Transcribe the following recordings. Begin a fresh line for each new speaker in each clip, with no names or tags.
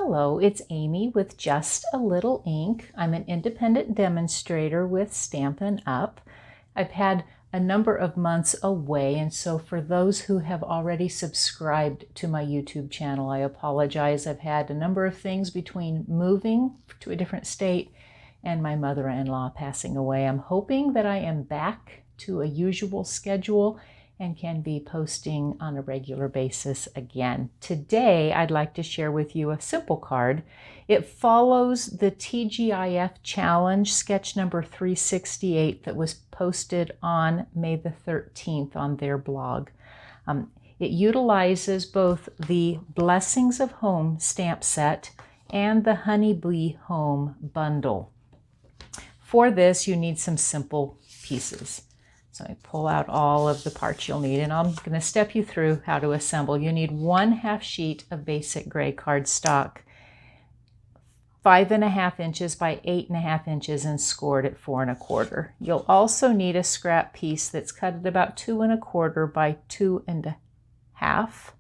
Hello, it's Amy with Just a Little Ink. I'm an independent demonstrator with Stampin' Up. I've had a number of months away, and so for those who have already subscribed to my YouTube channel, I apologize. I've had a number of things between moving to a different state and my mother-in-law passing away. I'm hoping that I am back to a usual schedule and can be posting on a regular basis again. Today, I'd like to share with you a simple card. It follows the TGIF challenge, sketch number 368, that was posted on May the 13th on their blog. It utilizes both the Blessings of Home stamp set and the Honeybee Home bundle. For this, you need some simple pieces. So I pull out all of the parts you'll need, and I'm going to step you through how to assemble. You need 1/2 sheet of basic gray cardstock, 5.5 inches by 8.5 inches and scored at 4 1/4. You'll also need a scrap piece that's cut at about 2 1/4 by 2 1/2.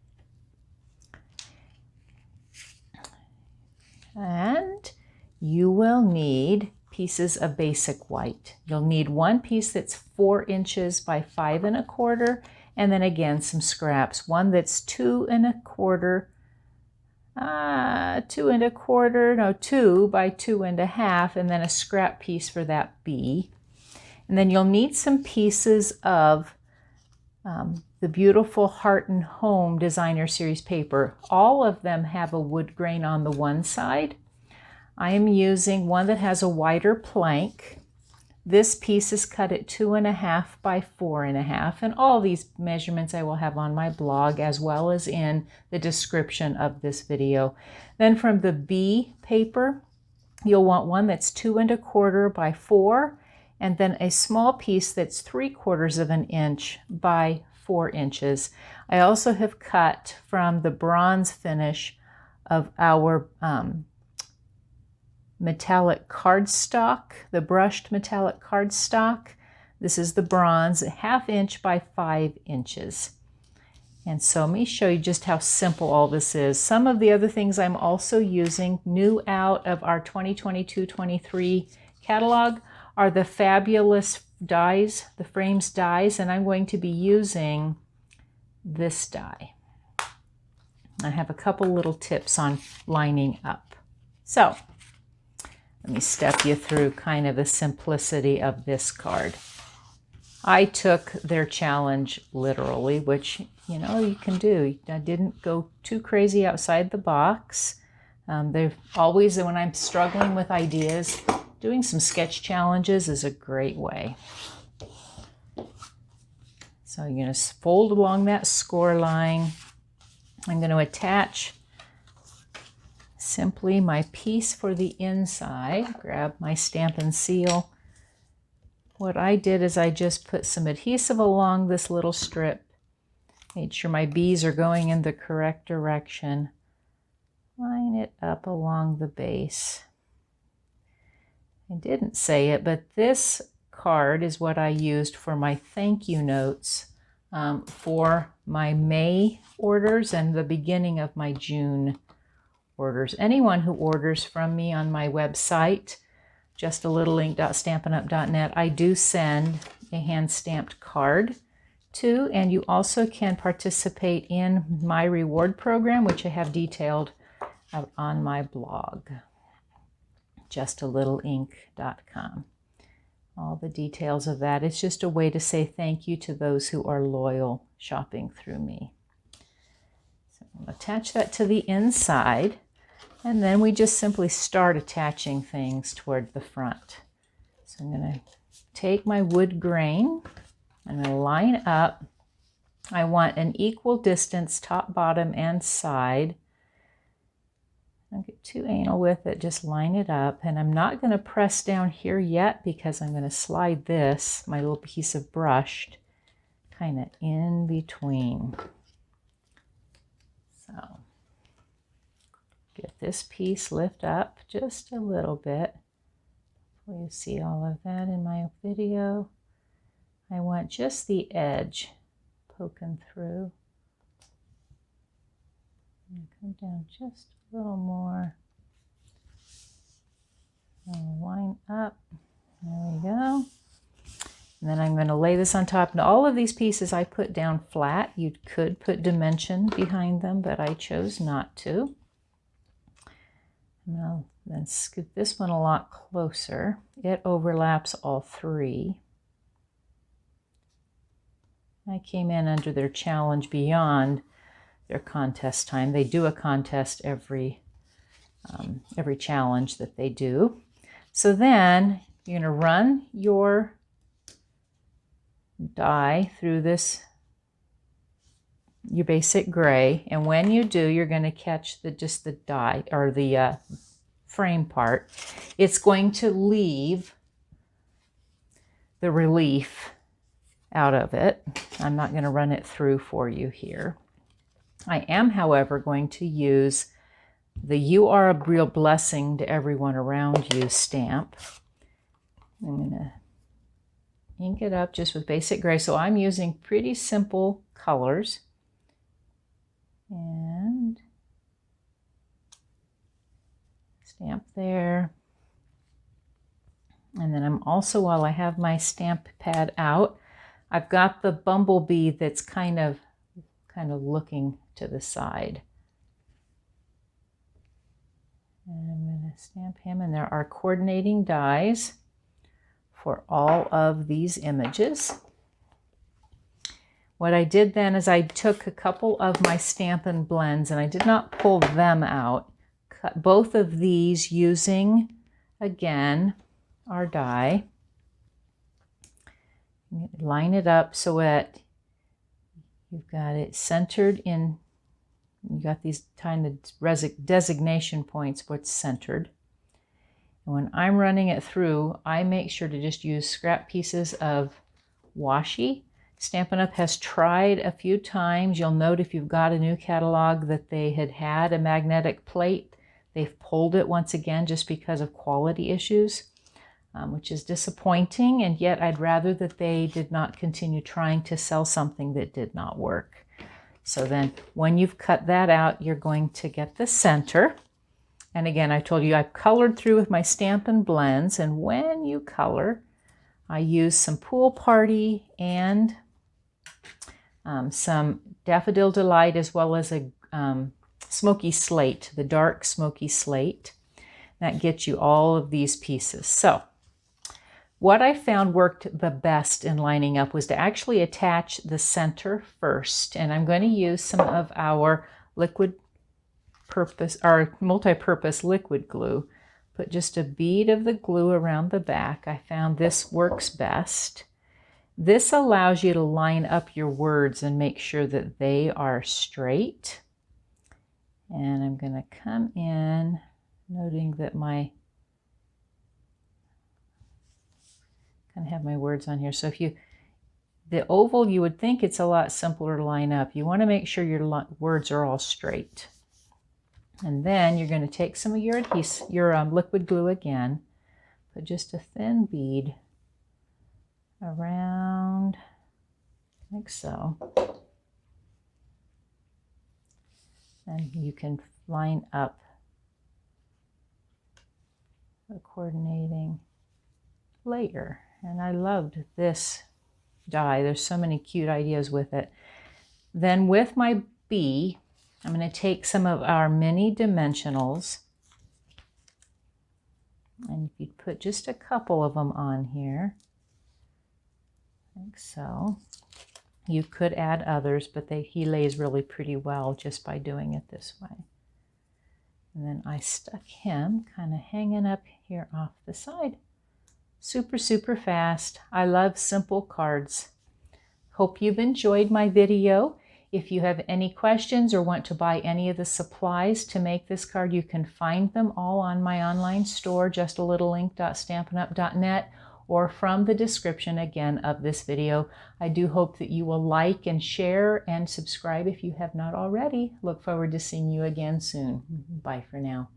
And you will need pieces of basic white. You'll need one piece that's 4 inches by 5 1/4, and then again some scraps. One that's 2 by 2 1/2, and then a scrap piece for that B. And then you'll need some pieces of the beautiful Heart and Home Designer Series paper. All of them have a wood grain on the one side. I am using one that has a wider plank. This piece is cut at 2 1/2 by 4 1/2, and all these measurements I will have on my blog as well as in the description of this video. Then from the B paper, you'll want one that's 2 1/4 by 4, and then a small piece that's 3/4 of an inch by 4 inches. I also have cut from the bronze finish of our metallic cardstock, the brushed metallic cardstock. This is the bronze, 1/2 inch by 5 inches. And so let me show you just how simple all this is. Some of the other things I'm also using, new out of our 2022-23 catalog, are the fabulous dies, the frames dies, and I'm going to be using this die. I have a couple little tips on lining up. So let me step you through kind of the simplicity of this card. I took their challenge literally, which, you know, you can do. I didn't go too crazy outside the box. They've always, when I'm struggling with ideas, doing some sketch challenges is a great way. So you're going to fold along that score line. I'm going to attach simply my piece for the inside. Grab my Stampin' seal. What I did is I just put some adhesive along this little strip. Made sure my bees are going in the correct direction. Line it up along the base. I didn't say it, but this card is what I used for my thank you notes for my May orders and the beginning of my June orders. Anyone who orders from me on my website, justalittlelink.stampinup.net, I do send a hand-stamped card to, and you also can participate in my reward program, which I have detailed out on my blog, justalittlelink.com. All the details of that. It's just a way to say thank you to those who are loyal shopping through me. So I'll attach that to the inside. And then we just simply start attaching things toward the front. So I'm going to take my wood grain, I'm going to line up. I want an equal distance, top, bottom, and side. Don't get too anal with it, just line it up. And I'm not going to press down here yet because I'm going to slide this, my little piece of brushed, kind of in between. So get this piece lift up just a little bit. You see all of that in my video. I want just the edge poking through. Come down just a little more. And line up. There we go. And then I'm going to lay this on top. Now all of these pieces I put down flat. You could put dimension behind them, but I chose not to. And I'll then scoot this one a lot closer. It overlaps all three. I came in under their challenge beyond their contest time. They do a contest every challenge that they do. So then you're going to run your die through this, your basic gray, and when you do, you're going to catch just the die or the frame part. It's going to leave the relief out of it. I'm not going to run it through for you here. I am, however, going to use the "You Are a Real Blessing to Everyone Around You" stamp. I'm going to ink it up just with basic gray. So I'm using pretty simple colors. And stamp there. And then I'm also, while I have my stamp pad out, I've got the bumblebee that's kind of looking to the side. And I'm going to stamp him, and there are coordinating dies for all of these images. What I did then is I took a couple of my Stampin' blends, and I did not pull them out. Cut both of these using, again, our die. Line it up so that you've got it centered in, you got these kind of designation points what's centered. And when I'm running it through, I make sure to just use scrap pieces of washi. Stampin' Up! Has tried a few times. You'll note if you've got a new catalog that they had a magnetic plate. They've pulled it once again just because of quality issues, which is disappointing, and yet I'd rather that they did not continue trying to sell something that did not work. So then when you've cut that out, you're going to get the center. And again, I told you I've colored through with my Stampin' blends, and when you color, I use some Pool Party and some Daffodil Delight, as well as a smoky slate, the dark smoky slate. That gets you all of these pieces. So what I found worked the best in lining up was to actually attach the center first. And I'm going to use some of our multi-purpose liquid glue. Put just a bead of the glue around the back. I found this works best. This allows you to line up your words and make sure that they are straight. And I'm going to come in, noting that I have my words on here. So if the oval, you would think it's a lot simpler to line up. You want to make sure your words are all straight. And then you're going to take some of your liquid glue again, put just a thin bead around, like so. And you can line up the coordinating layer. And I loved this die. There's so many cute ideas with it. Then with my bee, I'm going to take some of our mini dimensionals, and if you put just a couple of them on here, like so. You could add others, but he lays really pretty well just by doing it this way. And then I stuck him kind of hanging up here off the side. Super, super fast. I love simple cards. Hope you've enjoyed my video. If you have any questions or want to buy any of the supplies to make this card, you can find them all on my online store, justalittleinc.stampinup.net, or from the description again of this video. I do hope that you will like and share and subscribe if you have not already. Look forward to seeing you again soon. Bye for now.